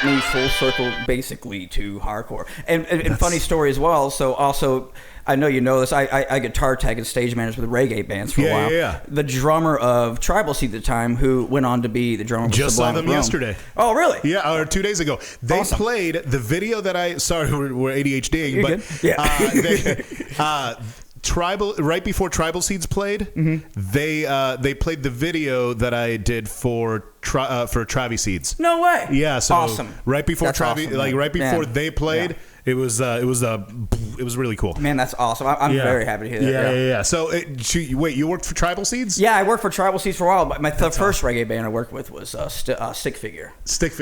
me full circle basically to hardcore. And funny story as well. So also, I know you know this. I guitar tag and stage managed with reggae bands for a while. Yeah. The drummer of Tribal Seed at the time, who went on to be the drummer of Just saw Sublime them Rome. yesterday. Oh, really? Yeah, or 2 days ago. They Awesome. played the video that I. Sorry, we're ADHDing, You're but good. Yeah. Tribal right before Tribal Seeds played, they played the video that I did for Travi Seeds. No way. Yeah, so awesome. Right before That's Travi, awesome, like man. right before Man. they played, Yeah. it was really cool. Man, that's awesome. I'm very happy to hear that. Yeah. So wait, you worked for Tribal Seeds? Yeah, I worked for Tribal Seeds for a while, but the first reggae band I worked with was Stick Figure.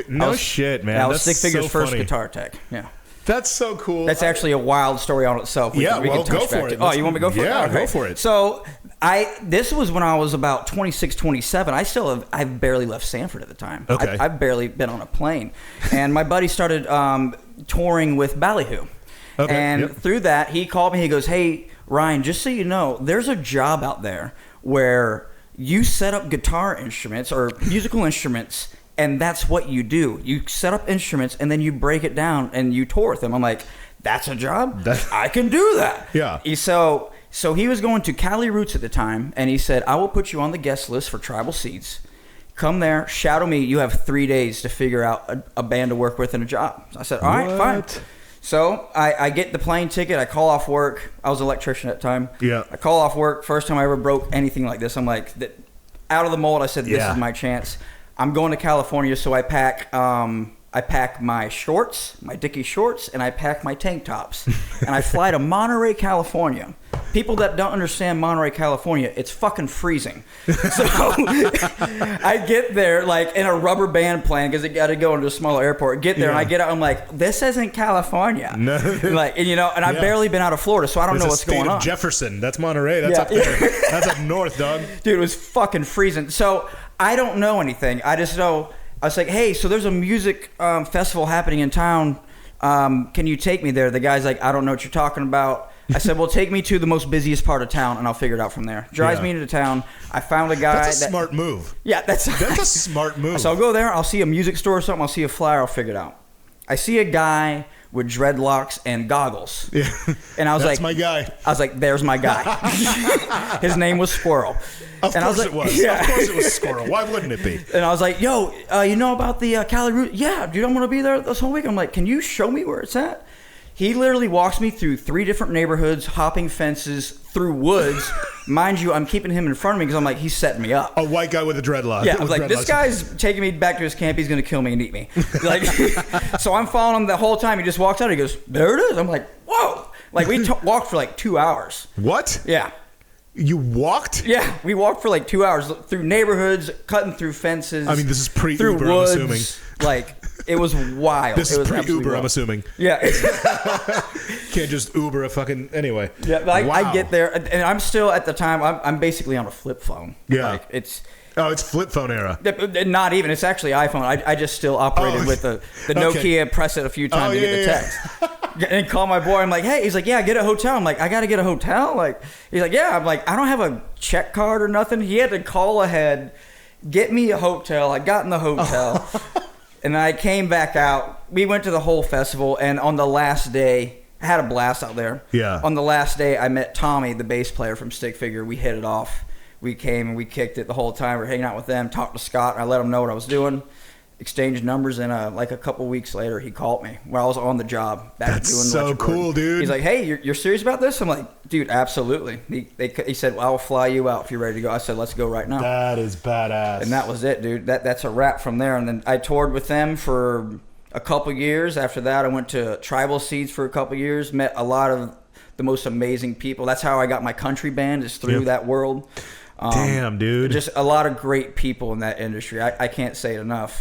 No shit, man. That was That's Stick Figure's so first funny. guitar tech. Yeah. That's so cool. That's actually a wild story on itself. We can go touch for back it. to- Oh, you want me to go for it? Yeah, Okay. go for it. So this was when I was about 26, 27. I've barely left Sanford at the time. Okay. I've barely been on a plane. And my buddy started touring with Ballyhoo. Okay, And yep. through that, he called me. He goes, "Hey, Ryan, just so you know, there's a job out there where you set up guitar instruments or musical instruments, and that's what you do. You set up instruments, and then you break it down, and you tour with them." I'm like, "That's a job? I can do that." Yeah. So he was going to Cali Roots at the time, and he said, "I will put you on the guest list for Tribal Seeds. Come there, shadow me. You have 3 days to figure out a band to work with and a job." I said, "All right, fine." What? So I get the plane ticket. I call off work. I was an electrician at the time. Yeah. I call off work. First time I ever broke anything like this. I'm like, out of the mold. I said, "This Yeah. is my chance." I'm going to California, so I pack my shorts, my Dickie shorts, and I pack my tank tops, and I fly to Monterey, California. People that don't understand Monterey, California, it's fucking freezing. So I get there like in a rubber band plane because I got to go into a smaller airport. Get there and I get out. I'm like, "This isn't California." No. Like, and I've barely been out of Florida, so I don't know what's going on. Jefferson. That's Monterey. That's Yeah. up there. That's up north, dog. Dude, it was fucking freezing. So I don't know anything. I just know, I was like, "Hey, so there's a music festival happening in town. Can you take me there?" The guy's like, "I don't know what you're talking about." I said, "Well, take me to the most busiest part of town, and I'll figure it out from there." Drives me into town. I found a guy. That's a smart move. Yeah, that's a smart move. So I'll go there. I'll see a music store or something. I'll see a flyer. I'll figure it out. I see a guy with dreadlocks and goggles. Yeah. And I was That's like, my guy. I was like, "There's my guy." His name was Squirrel. Of And I course was it like, was. yeah. Of course it was Squirrel. Why wouldn't it be? And I was like, "Yo, you know about the Cali Route?" "Yeah, dude, I'm going to be there this whole week." I'm like, "Can you show me where it's at?" He literally walks me through 3 different neighborhoods, hopping fences, through woods. Mind you, I'm keeping him in front of me because I'm like, he's setting me up. A white guy with a dreadlock. Yeah, I was with like, this dreadlocks. guy's taking me back to his camp. He's going to kill me and eat me. Like, so I'm following him the whole time. He just walks out. He goes, "There it is." I'm like, "Whoa." Like, we walked for like 2 hours. What? Yeah. You walked? Yeah, we walked for like 2 hours through neighborhoods, cutting through fences. I mean, this is through pre-Uber, I'm woods. assuming. Like, it was wild. This It is was absolutely pre-Uber, wild. I'm assuming. Yeah. Can't just Uber a fucking... Anyway. Yeah, I get there, and I'm still, at the time, I'm basically on a flip phone. Yeah. Like, it's... Oh, it's flip phone era. Not even. It's actually iPhone. I just still operated with the Nokia, Okay. press it a few times to get the text. And call my boy. I'm like, "Hey," he's like, "Yeah, get a hotel." I'm like, "I got to get a hotel?" Like, he's like, "Yeah." I'm like, "I don't have a check card or nothing." He had to call ahead, get me a hotel. I got in the hotel. And I came back out. We went to the whole festival, and on the last day, I had a blast out there. Yeah. On the last day, I met Tommy, the bass player from Stick Figure. We hit it off. We came and we kicked it the whole time. We're hanging out with them, talked to Scott, and I let him know what I was doing. Exchanged numbers, and like a couple weeks later, he called me while I was on the job. Back That's doing so electric work. cool, dude. He's like, "Hey, you're serious about this?" I'm like, "Dude, absolutely." He said, "Well, I'll fly you out if you're ready to go." I said, "Let's go right now." That is badass. And that was it, dude. That's a wrap from there. And then I toured with them for a couple years. After that, I went to Tribal Seeds for a couple years. Met a lot of the most amazing people. That's how I got my country band, is through that world. Damn, dude. Just a lot of great people in that industry. I can't say it enough.